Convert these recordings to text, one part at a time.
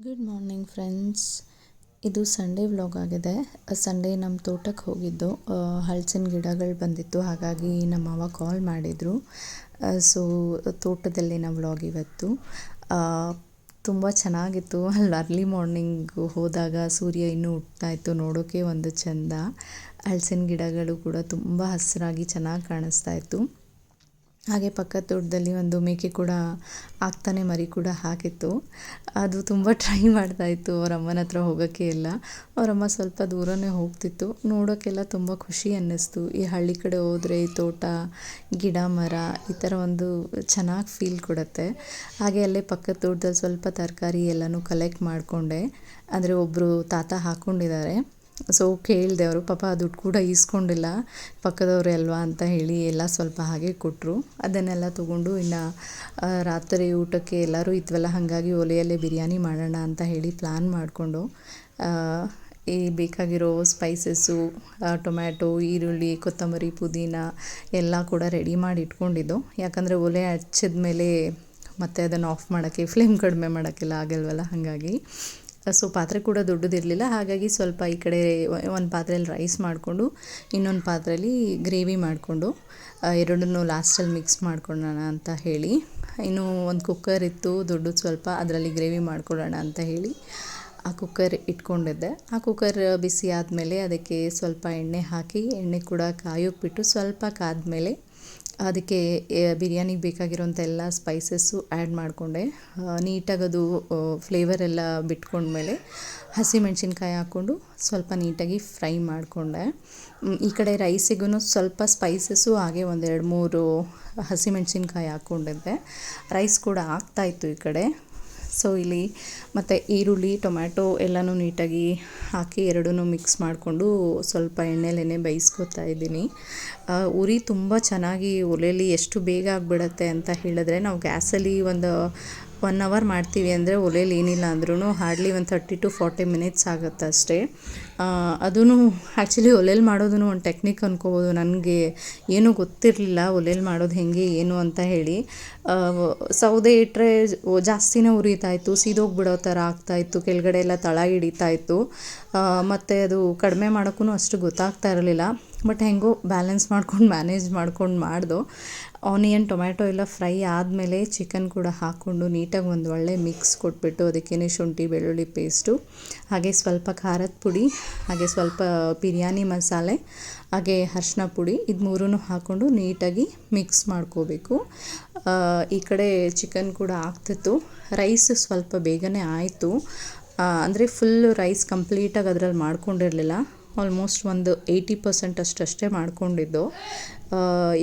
Good morning friends. ಇದು Sunday vlog ಆಗಿದೆ. Sunday ನಮ್ಮ ತೋಟಕ್ಕೆ ಹೋಗಿದ್ದು. ಹಲಸಿನ ಗಿಡಗಳು ಬಂದಿತ್ತು, ಹಾಗಾಗಿ ನಮ್ಮ ಅವ್ವ ಕಾಲ್ ಮಾಡಿದರು. ಸೊ ತೋಟದಲ್ಲಿನ ವ್ಲಾಗ್ ಇವತ್ತು. ತುಂಬ ಚೆನ್ನಾಗಿತ್ತು. ಅಲ್ಲಿ ಅರ್ಲಿ ಮಾರ್ನಿಂಗ್ ಹೋದಾಗ ಸೂರ್ಯ ಇನ್ನೂ ಹುಟ್ತಾ ಇತ್ತು, ನೋಡೋಕ್ಕೆ ಒಂದು ಚೆಂದ. ಹಲಸಿನ ಗಿಡಗಳು ಕೂಡ ತುಂಬ ಹಸಿರಾಗಿ ಚೆನ್ನಾಗಿ ಕಾಣಿಸ್ತಾ ಇತ್ತು. ಹಾಗೆ ಪಕ್ಕದ ತೋಟದಲ್ಲಿ ಒಂದು ಮೇಕೆ ಕೂಡ ಆಗ್ತಾನೆ ಮರಿ ಕೂಡ ಹಾಕಿತ್ತು. ಅದು ತುಂಬ ಟ್ರೈ ಮಾಡ್ತಾಯಿತ್ತು ಅವ್ರ ಅಮ್ಮನ ಹತ್ರ ಹೋಗೋಕ್ಕೆ ಎಲ್ಲ. ಅವರಮ್ಮ ಸ್ವಲ್ಪ ದೂರನೇ ಹೋಗ್ತಿತ್ತು. ನೋಡೋಕ್ಕೆಲ್ಲ ತುಂಬ ಖುಷಿ ಅನ್ನಿಸ್ತು. ಈ ಹಳ್ಳಿ ಕಡೆ ಹೋದರೆ ಈ ತೋಟ, ಗಿಡ, ಮರ ಈ ಥರ ಒಂದು ಚೆನ್ನಾಗಿ ಫೀಲ್ ಕೊಡುತ್ತೆ. ಹಾಗೆ ಅಲ್ಲೇ ಪಕ್ಕದ ತೋಟದಲ್ಲಿ ಸ್ವಲ್ಪ ತರಕಾರಿ ಎಲ್ಲನೂ ಕಲೆಕ್ಟ್ ಮಾಡಿಕೊಂಡೆ. ಅಂದರೆ ಒಬ್ಬರು ತಾತ ಹಾಕ್ಕೊಂಡಿದ್ದಾರೆ. ಸೊ ಕೇಳಿದೆ, ಅವರು ಪಾಪ ದುಡ್ಡು ಕೂಡ ಈಸ್ಕೊಂಡಿಲ್ಲ, ಪಕ್ಕದವ್ರೆ ಅಲ್ವಾ ಅಂತ ಹೇಳಿ ಎಲ್ಲ ಸ್ವಲ್ಪ ಹಾಗೆ ಕೊಟ್ಟರು. ಅದನ್ನೆಲ್ಲ ತೊಗೊಂಡು ಇನ್ನು ರಾತ್ರಿ ಊಟಕ್ಕೆ ಎಲ್ಲರೂ ಇದ್ವಲ್ಲ, ಹಾಗಾಗಿ ಒಲೆಯಲ್ಲೇ ಬಿರಿಯಾನಿ ಮಾಡೋಣ ಅಂತ ಹೇಳಿ ಪ್ಲ್ಯಾನ್ ಮಾಡಿಕೊಂಡು ಈ ಬೇಕಾಗಿರೋ ಸ್ಪೈಸಸ್ಸು, ಟೊಮ್ಯಾಟೊ, ಈರುಳ್ಳಿ, ಕೊತ್ತಂಬರಿ, ಪುದೀನ ಎಲ್ಲ ಕೂಡ ರೆಡಿ ಮಾಡಿ ಇಟ್ಕೊಂಡಿದ್ದು. ಯಾಕಂದರೆ ಒಲೆ ಹಚ್ಚಿದ ಮೇಲೆ ಮತ್ತೆ ಅದನ್ನು ಆಫ್ ಮಾಡೋಕ್ಕೆ, ಫ್ಲೇಮ್ ಕಡಿಮೆ ಮಾಡೋಕ್ಕೆಲ್ಲ ಆಗಲ್ವಲ್ಲ, ಹಾಗಾಗಿ. ಸೊ ಪಾತ್ರೆ ಕೂಡ ದೊಡ್ಡದಿರಲಿಲ್ಲ, ಹಾಗಾಗಿ ಸ್ವಲ್ಪ ಈ ಕಡೆ ಒಂದು ಪಾತ್ರೆಯಲ್ಲಿ ರೈಸ್ ಮಾಡಿಕೊಂಡು ಇನ್ನೊಂದು ಪಾತ್ರೆಯಲ್ಲಿ ಗ್ರೇವಿ ಮಾಡಿಕೊಂಡು ಎರಡನ್ನೂ ಲಾಸ್ಟಲ್ಲಿ ಮಿಕ್ಸ್ ಮಾಡ್ಕೊಳ್ಳೋಣ ಅಂತ ಹೇಳಿ, ಇನ್ನು ಒಂದು ಕುಕ್ಕರ್ ಇತ್ತು ದೊಡ್ಡದು ಸ್ವಲ್ಪ, ಅದರಲ್ಲಿ ಗ್ರೇವಿ ಮಾಡ್ಕೊಳ್ಳೋಣ ಅಂತ ಹೇಳಿ ಆ ಕುಕ್ಕರ್ ಇಟ್ಕೊಂಡಿದ್ದೆ. ಆ ಕುಕ್ಕರ್ ಬಿಸಿ ಆದಮೇಲೆ ಅದಕ್ಕೆ ಸ್ವಲ್ಪ ಎಣ್ಣೆ ಹಾಕಿ, ಎಣ್ಣೆ ಕೂಡ ಕಾಯೋಕ್ಕೆ ಬಿಟ್ಟು ಸ್ವಲ್ಪ ಕಾದ್ಮೇಲೆ ಅದಕ್ಕೆ ಬಿರಿಯಾನಿಗೆ ಬೇಕಾಗಿರೋಂಥ ಎಲ್ಲ ಸ್ಪೈಸಸ್ಸು ಆ್ಯಡ್ ಮಾಡಿಕೊಂಡೆ. ನೀಟಾಗಿ ಅದು ಫ್ಲೇವರ್ ಎಲ್ಲ ಬಿಟ್ಕೊಂಡ್ಮೇಲೆ ಹಸಿಮೆಣ್ಸಿನ್ಕಾಯಿ ಹಾಕ್ಕೊಂಡು ಸ್ವಲ್ಪ ನೀಟಾಗಿ ಫ್ರೈ ಮಾಡಿಕೊಂಡೆ. ಈ ಕಡೆ ರೈಸಿಗೂ ಸ್ವಲ್ಪ ಸ್ಪೈಸಸ್ಸು ಹಾಗೆ ಒಂದು 2-3 ಹಸಿಮೆಣ್ಸಿನ್ಕಾಯಿ ಹಾಕ್ಕೊಂಡಿದ್ದೆ. ರೈಸ್ ಕೂಡ ಆಗ್ತಾಯಿತ್ತು ಈ ಕಡೆ. ಸೊ ಇಲ್ಲಿ ಮತ್ತು ಈರುಳ್ಳಿ, ಟೊಮ್ಯಾಟೊ ಎಲ್ಲನೂ ನೀಟಾಗಿ ಹಾಕಿ ಎರಡನ್ನೂ ಮಿಕ್ಸ್ ಮಾಡಿಕೊಂಡು ಸ್ವಲ್ಪ ಎಣ್ಣೆಲೇ ಬೇಯಿಸ್ಕೊತಾ ಇದ್ದೀನಿ. ಉರಿ ತುಂಬ ಚೆನ್ನಾಗಿ ಒಲೆಯಲ್ಲಿ ಎಷ್ಟು ಬೇಗ ಆಗಿಬಿಡತ್ತೆ ಅಂತ ಹೇಳಿದ್ರೆ, ನಾವು ಗ್ಯಾಸಲ್ಲಿ ಒಂದು 1 ಅವರ್ ಮಾಡ್ತೀವಿ ಅಂದರೆ ಒಲೆಯಲ್ಲಿ ಏನಿಲ್ಲ ಅಂದ್ರೂ ಹಾರ್ಡ್ಲಿ ಒಂದು 30 to 40 ಮಿನಿಟ್ಸ್ ಆಗುತ್ತೆ ಅಷ್ಟೇ. ಅದೂ ಆ್ಯಕ್ಚುಲಿ ಒಲೆಯಲ್ಲಿ ಮಾಡೋದೂ ಒಂದು ಟೆಕ್ನಿಕ್ ಅಂದ್ಕೋಬೋದು. ನನಗೆ ಏನೂ ಗೊತ್ತಿರಲಿಲ್ಲ ಒಲೆಯಲ್ಲಿ ಮಾಡೋದು ಹೇಗೆ ಏನು ಅಂತ ಹೇಳಿ. ಸೌದೆ ಇಟ್ಟರೆ ಜಾಸ್ತಿನೇ ಉರಿತಾಯಿತ್ತು, ಸೀದೋಗಿಬಿಡೋ ಥರ ಆಗ್ತಾಯಿತ್ತು, ಕೆಳಗಡೆ ಎಲ್ಲ ತಳ ಹಿಡಿತಾಯಿತ್ತು. ಮತ್ತು ಅದು ಕಡಿಮೆ ಮಾಡೋಕ್ಕೂ ಅಷ್ಟು ಗೊತ್ತಾಗ್ತಾ ಇರಲಿಲ್ಲ. ಬಟ್ ಹೇಗೋ ಬ್ಯಾಲೆನ್ಸ್ ಮಾಡ್ಕೊಂಡು ಮ್ಯಾನೇಜ್ ಮಾಡ್ಕೊಂಡು ಮಾಡ್ದೋ. ಆನಿಯನ್, ಟೊಮ್ಯಾಟೊ ಎಲ್ಲ ಫ್ರೈ ಆದಮೇಲೆ ಚಿಕನ್ ಕೂಡ ಹಾಕ್ಕೊಂಡು ನೀಟಾಗಿ ಒಂದು ಒಳ್ಳೆ ಮಿಕ್ಸ್ ಕೊಟ್ಬಿಟ್ಟು ಅದಕ್ಕೇ ಶುಂಠಿ ಬೆಳ್ಳುಳ್ಳಿ ಪೇಸ್ಟು, ಹಾಗೆ ಸ್ವಲ್ಪ ಖಾರದ ಪುಡಿ, ಹಾಗೆ ಸ್ವಲ್ಪ ಬಿರಿಯಾನಿ ಮಸಾಲೆ, ಹಾಗೆ ಅರಿಶಿನ ಪುಡಿ, ಇದು 3 ಹಾಕ್ಕೊಂಡು ನೀಟಾಗಿ ಮಿಕ್ಸ್ ಮಾಡ್ಕೋಬೇಕು. ಈ ಕಡೆ ಚಿಕನ್ ಕೂಡ ಆಗ್ತಿತ್ತು. ರೈಸ್ ಸ್ವಲ್ಪ ಬೇಗನೆ ಆಯಿತು. ಅಂದರೆ ಫುಲ್ಲು ರೈಸ್ ಕಂಪ್ಲೀಟಾಗಿ ಅದರಲ್ಲಿ ಮಾಡ್ಕೊಂಡಿರಲಿಲ್ಲ. ಆಲ್ಮೋಸ್ಟ್ ಒಂದು 80% ಅಷ್ಟೇ ಮಾಡ್ಕೊಂಡಿದ್ದು.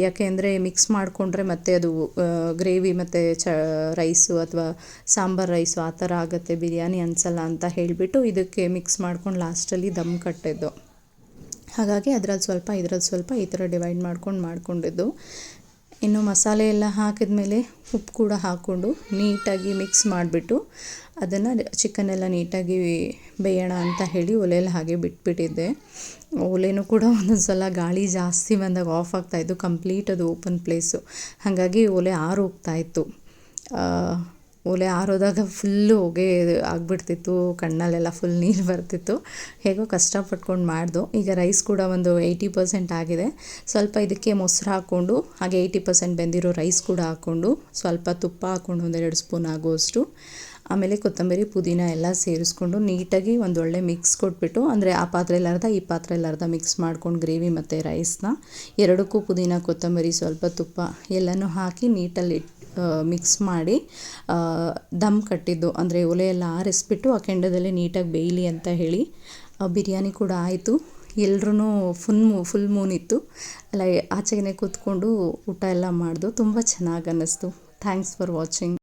ಯಾಕೆ ಅಂದರೆ ಮಿಕ್ಸ್ ಮಾಡಿಕೊಂಡ್ರೆ ಮತ್ತೆ ಅದು ಗ್ರೇವಿ ಮತ್ತು ರೈಸು ಅಥವಾ ಸಾಂಬಾರು ರೈಸು ಆ ಥರ ಆಗುತ್ತೆ, ಬಿರಿಯಾನಿ ಅನಿಸಲ್ಲ ಅಂತ ಹೇಳಿಬಿಟ್ಟು ಇದಕ್ಕೆ ಮಿಕ್ಸ್ ಮಾಡ್ಕೊಂಡು ಲಾಸ್ಟಲ್ಲಿ ದಮ್ ಕಟ್ಟಿದ್ದು. ಹಾಗಾಗಿ ಅದರಲ್ಲಿ ಸ್ವಲ್ಪ ಇದರಲ್ಲಿ ಸ್ವಲ್ಪ ಈ ಥರ ಡಿವೈಡ್ ಮಾಡ್ಕೊಂಡಿದ್ದು. ಇನ್ನು ಮಸಾಲೆ ಎಲ್ಲ ಹಾಕಿದ ಮೇಲೆ ಉಪ್ಪು ಕೂಡ ಹಾಕ್ಕೊಂಡು ನೀಟಾಗಿ ಮಿಕ್ಸ್ ಮಾಡಿಬಿಟ್ಟು ಅದನ್ನು ಚಿಕನ್ನೆಲ್ಲ ನೀಟಾಗಿ ಬೇಯೋಣ ಅಂತ ಹೇಳಿ ಒಲೆಯಲ್ಲಿ ಹಾಗೆ ಬಿಟ್ಬಿಟ್ಟಿದ್ದೆ. ಒಲೆನೂ ಕೂಡ ಒಂದೊಂದು ಸಲ ಗಾಳಿ ಜಾಸ್ತಿ ಬಂದಾಗ ಆಫ್ ಆಗ್ತಾಯಿತ್ತು, ಕಂಪ್ಲೀಟ್ ಅದು ಓಪನ್ ಪ್ಲೇಸು, ಹಾಗಾಗಿ ಒಲೆ ಆರೋಗ್ತಾಯಿತ್ತು. ಒಲೆ ಆರೋದಾಗ ಫುಲ್ಲು ಹೊಗೆ ಆಗಿಬಿಡ್ತಿತ್ತು, ಕಣ್ಣಲ್ಲೆಲ್ಲ ಫುಲ್ ನೀರು ಬರ್ತಿತ್ತು. ಹೇಗೋ ಕಷ್ಟಪಟ್ಕೊಂಡು ಮಾಡ್ದೋ. ಈಗ ರೈಸ್ ಕೂಡ ಒಂದು 80% ಆಗಿದೆ. ಸ್ವಲ್ಪ ಇದಕ್ಕೆ ಮೊಸರು ಹಾಕ್ಕೊಂಡು, ಹಾಗೆ 80% ಬೆಂದಿರೋ ರೈಸ್ ಕೂಡ ಹಾಕ್ಕೊಂಡು, ಸ್ವಲ್ಪ ತುಪ್ಪ ಹಾಕ್ಕೊಂಡು 1-2 ಸ್ಪೂನ್ ಆಗುವಷ್ಟು, ಆಮೇಲೆ ಕೊತ್ತಂಬರಿ, ಪುದೀನ ಎಲ್ಲ ಸೇರಿಸ್ಕೊಂಡು ನೀಟಾಗಿ ಒಂದು ಒಳ್ಳೆ ಮಿಕ್ಸ್ ಕೊಟ್ಬಿಟ್ಟು, ಅಂದರೆ ಆ ಪಾತ್ರೆಯಲ್ಲಿ ಅರ್ಧ, ಈ ಪಾತ್ರೆಯಲ್ಲಿ ಅರ್ಧ ಮಿಕ್ಸ್ ಮಾಡ್ಕೊಂಡು ಗ್ರೇವಿ ಮತ್ತು ರೈಸ್ನ ಎರಡಕ್ಕೂ ಪುದೀನ, ಕೊತ್ತಂಬರಿ, ಸ್ವಲ್ಪ ತುಪ್ಪ ಎಲ್ಲನೂ ಹಾಕಿ ನೀಟಲ್ಲಿ ಮಿಕ್ಸ್ ಮಾಡಿ ದಮ್ ಕಟ್ಟಿದ್ದು. ಅಂದರೆ ಒಲೆಯೆಲ್ಲ ಆರಿಸ್ಬಿಟ್ಟು ಆ ಕೆಂಡದಲ್ಲಿ ನೀಟಾಗಿ ಬೇಯಲಿ ಅಂತ ಹೇಳಿ. ಬಿರಿಯಾನಿ ಕೂಡ ಆಯಿತು. ಎಲ್ರೂ ಫುಲ್ ಮೂನ್ ಇತ್ತು ಅಲ್ಲ, ಆಚೆಗೆ ಕೂತ್ಕೊಂಡು ಊಟ ಎಲ್ಲ ಮಾಡ್ದು. ತುಂಬ ಚೆನ್ನಾಗಿ ಅನ್ನಿಸ್ತು. Thanks for watching.